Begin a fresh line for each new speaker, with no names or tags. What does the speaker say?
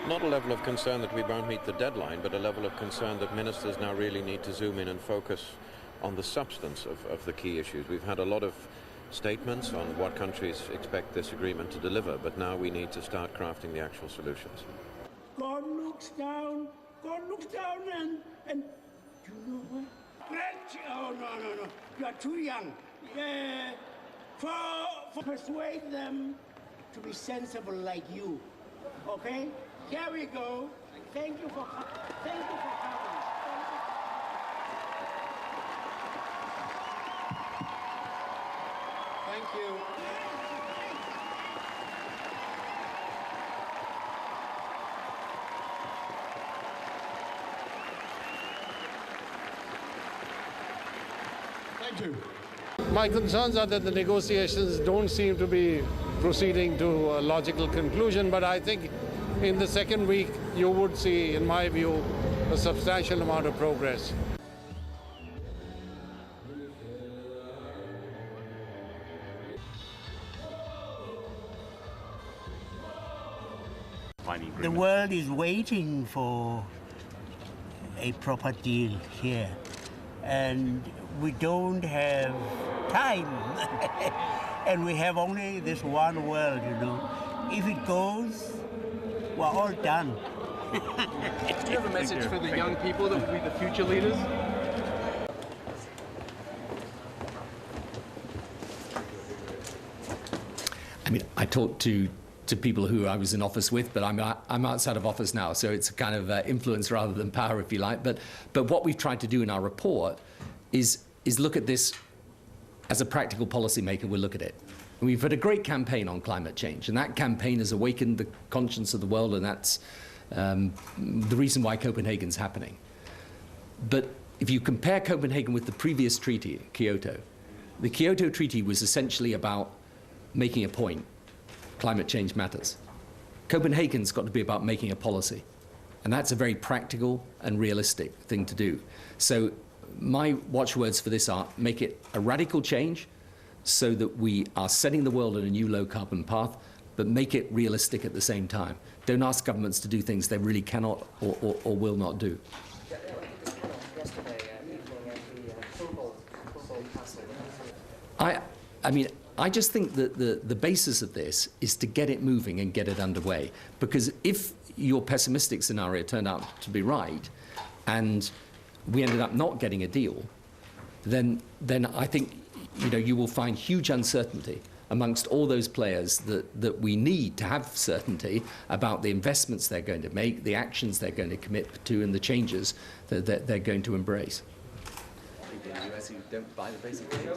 Not a level of concern that we won't meet the deadline, but a level of concern that ministers now really need to zoom in and focus on the substance of the key issues. We've had a lot of statements on what countries expect this agreement to deliver, but now we need to start crafting the actual solutions.
God looks down and you know what? Oh, no. You are too young. For persuade them to be sensible like you. Okay? Here we go. Thank you for coming.
Thank you. Thank you.
My concerns are that the negotiations don't seem to be proceeding to a logical conclusion, but I think in the second week you would see, in my view, a substantial amount of progress.
The world is waiting for a proper deal here, and we don't have time. And we have only this one world, you know. If it goes, we're all done.
Do you have a message for the young people that will be the future leaders?
I mean, I talked to people who I was in office with, but I'm outside of office now, so it's kind of influence rather than power, if you like. But what we've tried to do in our report is look at this as a practical policymaker. We'll look at it. And we've had a great campaign on climate change, and that campaign has awakened the conscience of the world, and that's the reason why Copenhagen's happening. But if you compare Copenhagen with the previous treaty, Kyoto, the Kyoto Treaty was essentially about making a point. Climate change matters. Copenhagen's got to be about making a policy, and that's a very practical and realistic thing to do. So my watchwords for this are: make it a radical change so that we are setting the world on a new low-carbon path, but make it realistic at the same time. Don't ask governments to do things they really cannot or will not do. I mean, I just think that the basis of this is to get it moving and get it underway. Because if your pessimistic scenario turned out to be right, and we ended up not getting a deal, then I think you will find huge uncertainty amongst all those players that we need to have certainty about the investments they're going to make, the actions they're going to commit to, and the changes that they're going to embrace.
In the US, you don't buy the basic things.